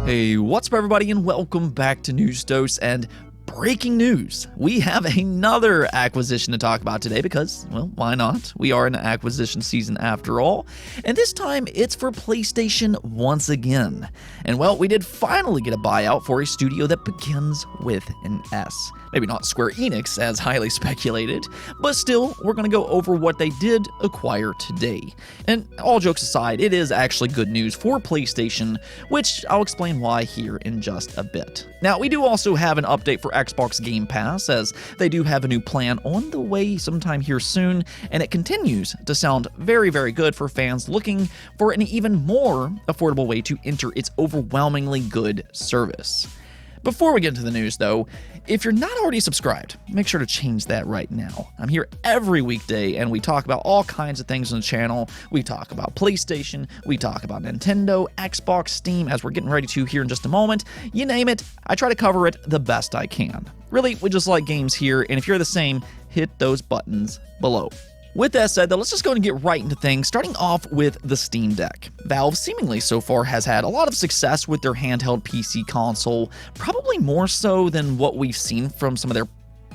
Hey, what's up everybody and welcome back to News Dose, and breaking news. We have another acquisition to talk about today because, well, why not? We are in acquisition season after all, and this time it's for PlayStation once again. And well, we did finally get a buyout for a studio that begins with an S. Maybe not Square Enix as highly speculated, but still, we're going to go over what they did acquire today. And all jokes aside, it is actually good news for PlayStation, which I'll explain why here in just a bit. Now, we do also have an update for Xbox Game Pass, as they do have a new plan on the way sometime here soon, and it continues to sound very, very good for fans looking for an even more affordable way to enter its overwhelmingly good service. Before we get into the news, though, if you're not already subscribed, make sure to change that right now. I'm here every weekday, and we talk about all kinds of things on the channel. We talk about PlayStation, we talk about Nintendo, Xbox, Steam, as we're getting ready to here in just a moment. You name it, I try to cover it the best I can. Really, we just like games here, and if you're the same, hit those buttons below. With that said, though, let's just go and get right into things, starting off with the Steam Deck. Valve seemingly so far has had a lot of success with their handheld PC console, probably more so than what we've seen from some of their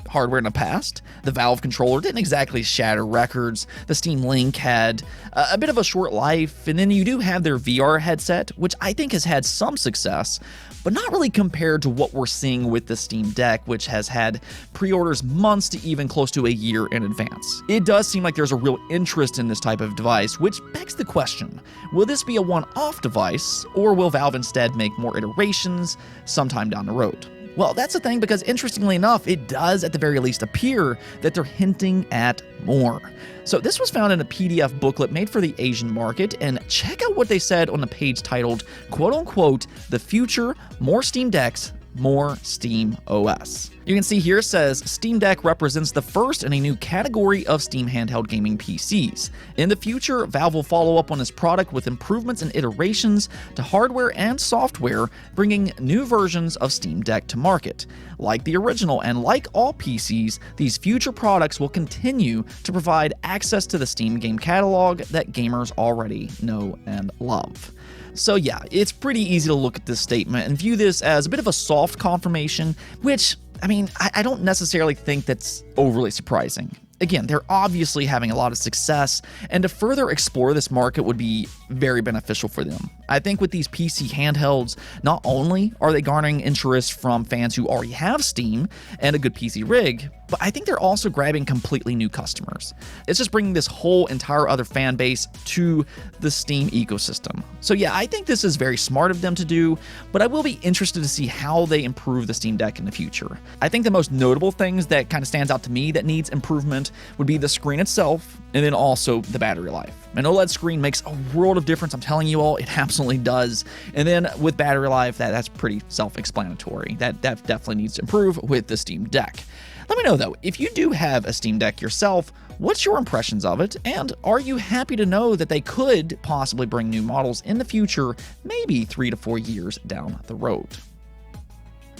hardware in the past. The Valve controller didn't exactly shatter records. The Steam Link had a bit of a short life, and then you do have their VR headset, which I think has had some success, but not really compared to what we're seeing with the Steam Deck, which has had pre-orders months to even close to a year in advance. It does seem like there's a real interest in this type of device, which begs the question, will this be a one-off device, or will Valve instead make more iterations sometime down the road? Well, that's the thing, because interestingly enough, it does at the very least appear that they're hinting at more. So this was found in a PDF booklet made for the Asian market, and check out what they said on the page titled, quote-unquote, "The Future, More Steam Decks, More Steam OS." You can see here it says, Steam Deck represents the first in a new category of Steam handheld gaming PCs. In the future, Valve will follow up on this product with improvements and iterations to hardware and software, bringing new versions of Steam Deck to market. Like the original and like all PCs, these future products will continue to provide access to the Steam game catalog that gamers already know and love. So yeah, it's pretty easy to look at this statement and view this as a bit of a soft confirmation, which, I mean, I don't necessarily think that's overly surprising. Again, they're obviously having a lot of success, and to further explore this market would be very beneficial for them. I think with these PC handhelds, not only are they garnering interest from fans who already have Steam and a good PC rig, but I think they're also grabbing completely new customers. It's just bringing this whole entire other fan base to the Steam ecosystem. So yeah, I think this is very smart of them to do, but I will be interested to see how they improve the Steam Deck in the future. I think the most notable things that kind of stands out to me that needs improvement would be the screen itself, and then also the battery life. An OLED screen makes a world of difference, I'm telling you all, it absolutely does. And then with battery life, that's pretty self-explanatory. That definitely needs to improve with the Steam Deck. Let me know though, if you do have a Steam Deck yourself, what's your impressions of it, and are you happy to know that they could possibly bring new models in the future, maybe 3 to 4 years down the road?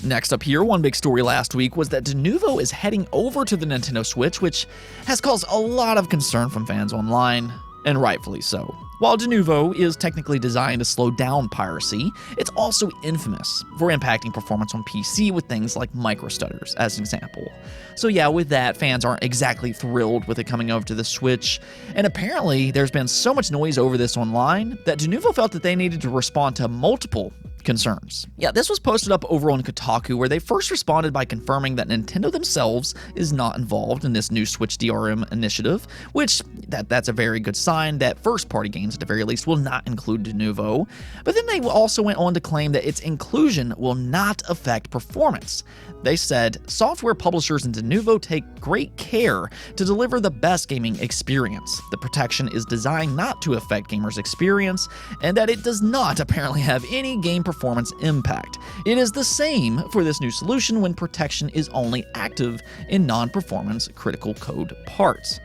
Next up here, one big story last week was that Denuvo is heading over to the Nintendo Switch, which has caused a lot of concern from fans online, and rightfully so. While Denuvo is technically designed to slow down piracy, it's also infamous for impacting performance on PC with things like microstutters, as an example. So yeah, with that, fans aren't exactly thrilled with it coming over to the Switch, and apparently there's been so much noise over this online that Denuvo felt that they needed to respond to multiple concerns. Yeah, this was posted up over on Kotaku, where they first responded by confirming that Nintendo themselves is not involved in this new Switch DRM initiative, which that's a very good sign that first-party games at the very least will not include Denuvo. But then they also went on to claim that its inclusion will not affect performance. They said, software publishers in Denuvo take great care to deliver the best gaming experience. The protection is designed not to affect gamers' experience, and that it does not apparently have any game performance impact. It is the same for this new solution when protection is only active in non-performance critical code parts.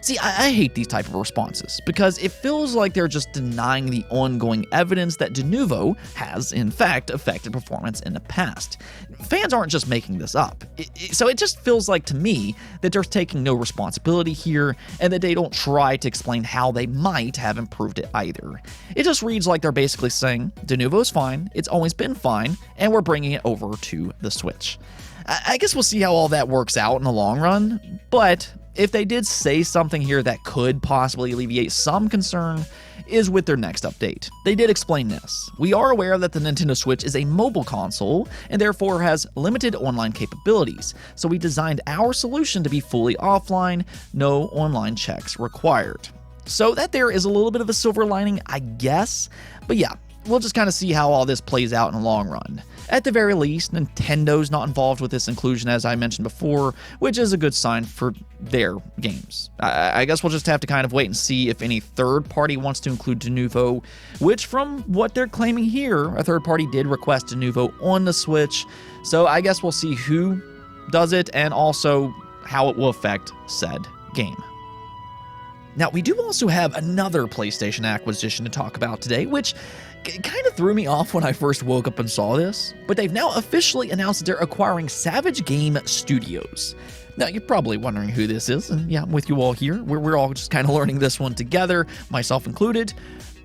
See, I hate these type of responses because it feels like they're just denying the ongoing evidence that Denuvo has, in fact, affected performance in the past. Fans aren't just making this up. So it just feels like to me that they're taking no responsibility here and that they don't try to explain how they might have improved it either. It just reads like they're basically saying, Denuvo's fine, it's always been fine, and we're bringing it over to the Switch. I guess we'll see how all that works out in the long run, but if they did say something here that could possibly alleviate some concern, is with their next update. They did explain this. We are aware that the Nintendo Switch is a mobile console and therefore has limited online capabilities, so we designed our solution to be fully offline, no online checks required. So that there is a little bit of a silver lining, I guess, but yeah, we'll just kind of see how all this plays out in the long run. At the very least, Nintendo's not involved with this inclusion, as I mentioned before, which is a good sign for their games. I guess we'll just have to kind of wait and see if any third party wants to include Denuvo, which from what they're claiming here, a third party did request Denuvo on the Switch, so I guess we'll see who does it and also how it will affect said game. Now, we do also have another PlayStation acquisition to talk about today, which kind of threw me off when I first woke up and saw this, but they've now officially announced that they're acquiring Savage Game Studios. Now, you're probably wondering who this is, and yeah, I'm with you all here. We're all just kind of learning this one together, myself included.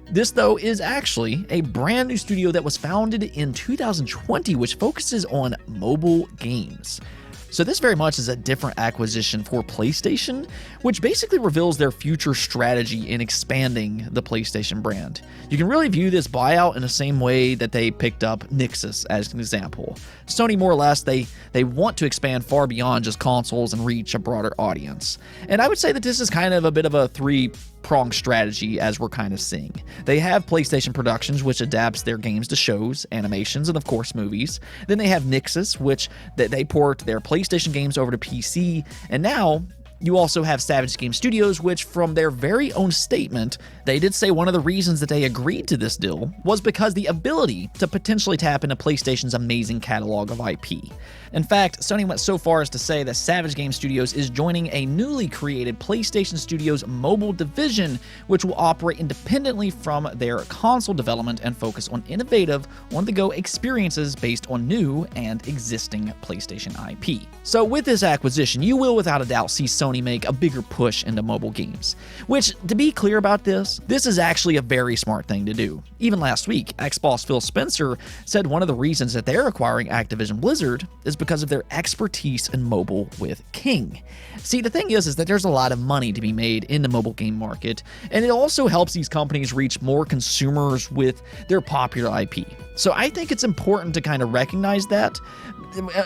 This, though, is actually a brand new studio that was founded in 2020, which focuses on mobile games. So this very much is a different acquisition for PlayStation, which basically reveals their future strategy in expanding the PlayStation brand. You can really view this buyout in the same way that they picked up Nixxes as an example. Sony, more or less, they want to expand far beyond just consoles and reach a broader audience. And I would say that this is kind of a bit of a three-pronged strategy as we're kind of seeing. They have PlayStation Productions, which adapts their games to shows, animations, and of course movies. Then they have Nixxes, which they port their PlayStation games over to PC, and now you also have Savage Game Studios, which from their very own statement, they did say one of the reasons that they agreed to this deal was because the ability to potentially tap into PlayStation's amazing catalog of IP. In fact, Sony went so far as to say that Savage Game Studios is joining a newly created PlayStation Studios mobile division, which will operate independently from their console development and focus on innovative, on-the-go experiences based on new and existing PlayStation IP. So with this acquisition, you will without a doubt see Sony make a bigger push into mobile games. Which, to be clear about this is actually a very smart thing to do. Even last week, ex-boss Phil Spencer said one of the reasons that they're acquiring Activision Blizzard is because of their expertise in mobile with King. See, the thing is that there's a lot of money to be made in the mobile game market, and it also helps these companies reach more consumers with their popular IP. So I think it's important to kind of recognize that.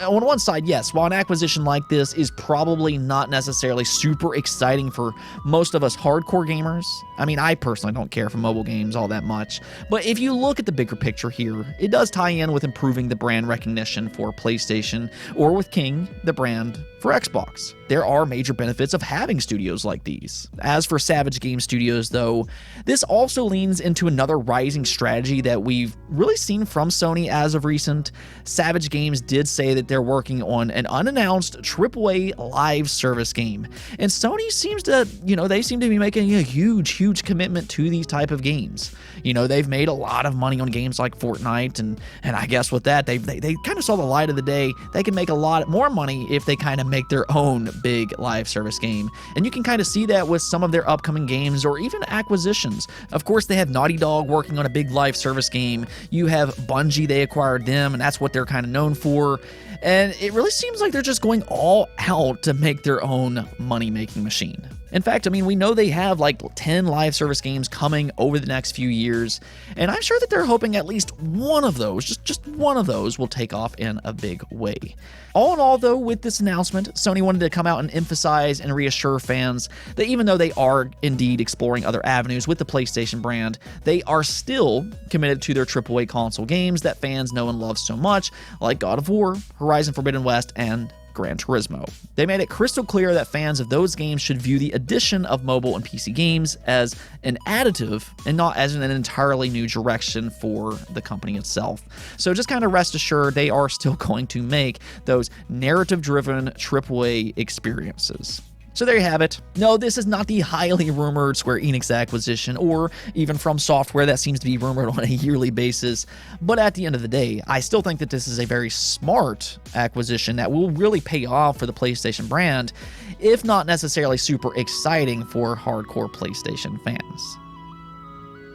On one side, yes, while an acquisition like this is probably not necessarily super exciting for most of us hardcore gamers, I mean, I personally don't care for mobile games all that much, but if you look at the bigger picture here, it does tie in with improving the brand recognition for PlayStation, or with King, the brand for Xbox. There are major benefits of having studios like these. As for Savage Game Studios, though, this also leans into another rising strategy that we've really seen from Sony as of recent. Savage Games did say that they're working on an unannounced AAA live service game. And Sony seems to, they seem to be making a huge commitment to these type of games. They've made a lot of money on games like Fortnite, and I guess with that, they kind of saw the light of the day. They can make a lot more money if they kind of make their own big live service game. And you can kind of see that with some of their upcoming games or even acquisitions. Of course, they have Naughty Dog working on a big live service game. You have Bungie, they acquired them, and that's what they're kind of known for. And it really seems like they're just going all out to make their own money-making machine. In fact, I mean, we know they have like 10 live service games coming over the next few years, and I'm sure that they're hoping at least one of those, just one of those, will take off in a big way. All in all, though, with this announcement, Sony wanted to come out and emphasize and reassure fans that even though they are indeed exploring other avenues with the PlayStation brand, they are still committed to their AAA console games that fans know and love so much, like God of War, Horizon Forbidden West, and Gran Turismo. They made it crystal clear that fans of those games should view the addition of mobile and PC games as an additive and not as an entirely new direction for the company itself. So just kind of rest assured they are still going to make those narrative-driven AAA experiences. So there you have it. No, this is not the highly rumored Square Enix acquisition, or even From Software that seems to be rumored on a yearly basis. But at the end of the day, I still think that this is a very smart acquisition that will really pay off for the PlayStation brand, if not necessarily super exciting for hardcore PlayStation fans.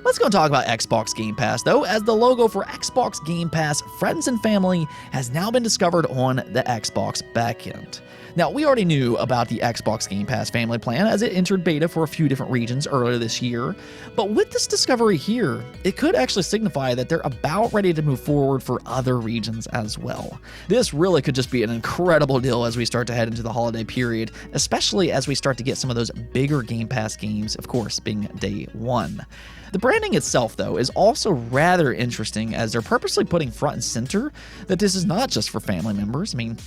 Let's go talk about Xbox Game Pass, though, as the logo for Xbox Game Pass Friends and Family has now been discovered on the Xbox backend. Now, we already knew about the Xbox Game Pass family plan as it entered beta for a few different regions earlier this year, but with this discovery here, it could actually signify that they're about ready to move forward for other regions as well. This really could just be an incredible deal as we start to head into the holiday period, especially as we start to get some of those bigger Game Pass games, of course, being day one. The branding itself, though, is also rather interesting as they're purposely putting front and center that this is not just for family members. I mean,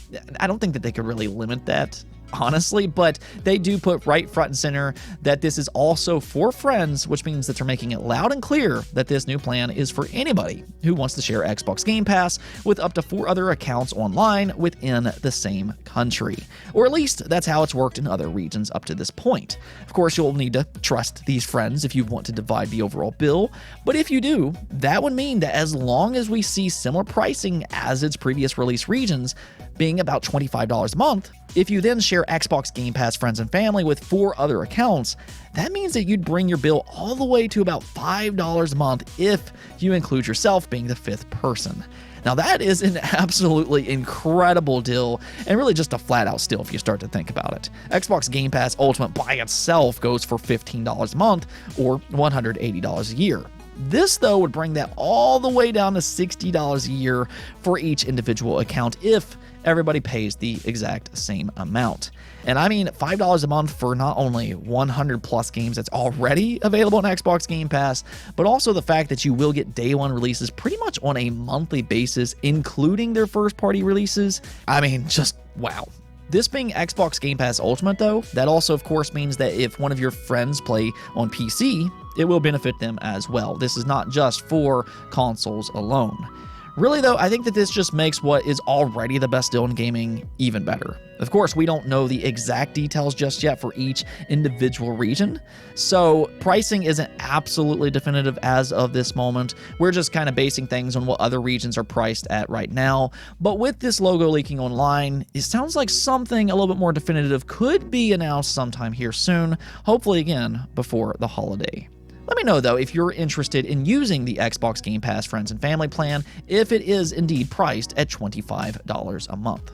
I don't think that they could really limit that, honestly, but they do put right front and center that this is also for friends, which means that they're making it loud and clear that this new plan is for anybody who wants to share Xbox Game Pass with up to 4 other accounts online within the same country. Or at least that's how it's worked in other regions up to this point. Of course, you'll need to trust these friends if you want to divide the overall bill, but if you do, that would mean that as long as we see similar pricing as its previous release regions, being about $25 a month, if you then share Xbox Game Pass Friends and Family with 4 other accounts, that means that you'd bring your bill all the way to about $5 a month if you include yourself being the 5th person. Now that is an absolutely incredible deal, and really just a flat-out steal if you start to think about it. Xbox Game Pass Ultimate by itself goes for $15 a month, or $180 a year. This, though, would bring that all the way down to $60 a year for each individual account if everybody pays the exact same amount. And I mean, $5 a month for not only 100 plus games that's already available on Xbox Game Pass, but also the fact that you will get day one releases pretty much on a monthly basis, including their first party releases. I mean, just wow. This being Xbox Game Pass Ultimate, though, that also, of course, means that if one of your friends play on PC, it will benefit them as well. This is not just for consoles alone. Really, though, I think that this just makes what is already the best deal in gaming even better. Of course, we don't know the exact details just yet for each individual region, so pricing isn't absolutely definitive as of this moment. We're just kind of basing things on what other regions are priced at right now, but with this logo leaking online, it sounds like something a little bit more definitive could be announced sometime here soon, hopefully again before the holiday. Let me know, though, if you're interested in using the Xbox Game Pass Friends and Family plan, if it is indeed priced at $25 a month.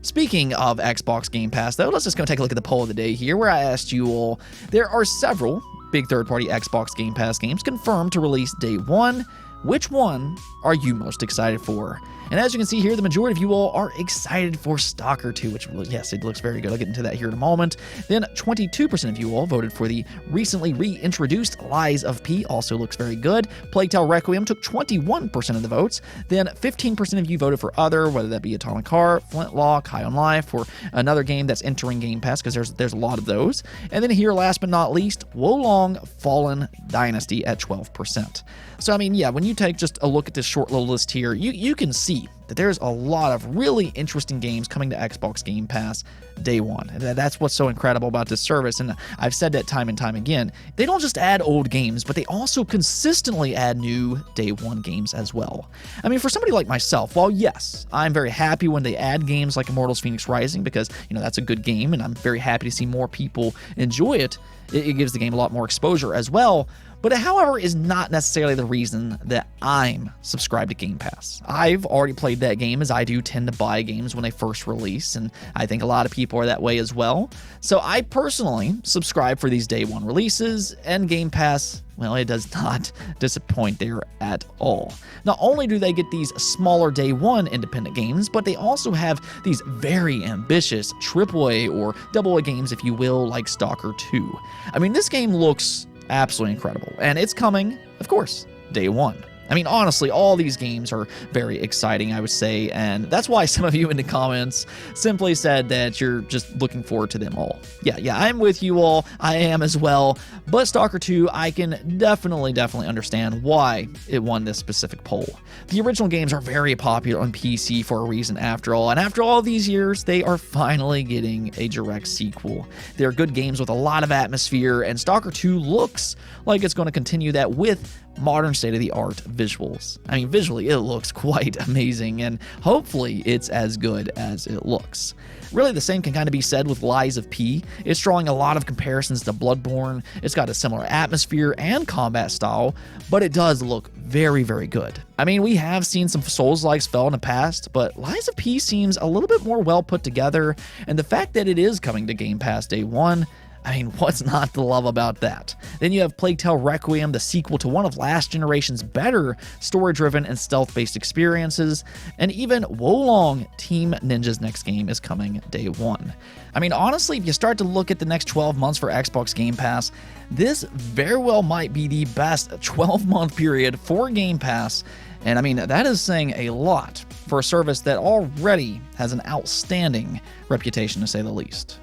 Speaking of Xbox Game Pass, though, let's just go take a look at the poll of the day here, where I asked you all, there are several big third-party Xbox Game Pass games confirmed to release day one. Which one are you most excited for? And as you can see here, the majority of you all are excited for Stalker 2, which, yes, it looks very good. I'll get into that here in a moment. Then 22% of you all voted for the recently reintroduced Lies of P, also looks very good. Plague Tale Requiem took 21% of the votes. Then 15% of you voted for other, whether that be Atomic Heart, Flintlock, High on Life, or another game that's entering Game Pass, because there's a lot of those. And then here, last but not least, Wolong Fallen Dynasty at 12%. So, I mean, yeah, when you take just a look at this short little list here, you can see that there's a lot of really interesting games coming to Xbox Game Pass day one. And that's what's so incredible about this service, and I've said that time and time again. They don't just add old games, but they also consistently add new day one games as well. I mean, for somebody like myself, while yes, I'm very happy when they add games like Immortals Phoenix Rising, because, you know, that's a good game, and I'm very happy to see more people enjoy it. It gives the game a lot more exposure as well. But it, however, is not necessarily the reason that I'm subscribed to Game Pass. I've already played that game, as I do tend to buy games when they first release, and I think a lot of people are that way as well. So I personally subscribe for these day one releases, and Game Pass, well, it does not disappoint there at all. Not only do they get these smaller day one independent games, but they also have these very ambitious AAA or AA games, if you will, like Stalker 2. I mean, this game looks absolutely incredible, and it's coming, of course, day one. I mean, honestly, all these games are very exciting, I would say, and that's why some of you in the comments simply said that you're just looking forward to them all. Yeah, I'm with you all. I am as well. But Stalker 2, I can definitely understand why it won this specific poll. The original games are very popular on PC for a reason after all, and after all these years, they are finally getting a direct sequel. They're good games with a lot of atmosphere, and Stalker 2 looks like it's going to continue that with modern state-of-the-art visuals. I mean, visually, it looks quite amazing, and hopefully it's as good as it looks. Really, the same can kind of be said with Lies of P. It's drawing a lot of comparisons to Bloodborne. It's got a similar atmosphere and combat style, but it does look very good. I mean, we have seen some Souls-likes fail in the past, but Lies of P seems a little bit more well put together, and the fact that it is coming to Game Pass day one, I mean, what's not to love about that? Then you have Plague Tale Requiem, the sequel to one of last generation's better story-driven and stealth-based experiences, and even Wolong Team Ninja's next game is coming day one. I mean, honestly, if you start to look at the next 12 months for Xbox Game Pass, this very well might be the best 12-month period for Game Pass, and I mean, that is saying a lot for a service that already has an outstanding reputation, to say the least.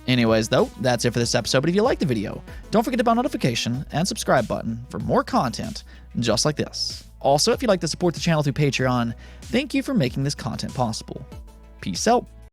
Anyways, though, that's it for this episode, but if you liked the video, don't forget to hit the notification and subscribe button for more content just like this. Also, if you'd like to support the channel through Patreon, thank you for making this content possible. Peace out.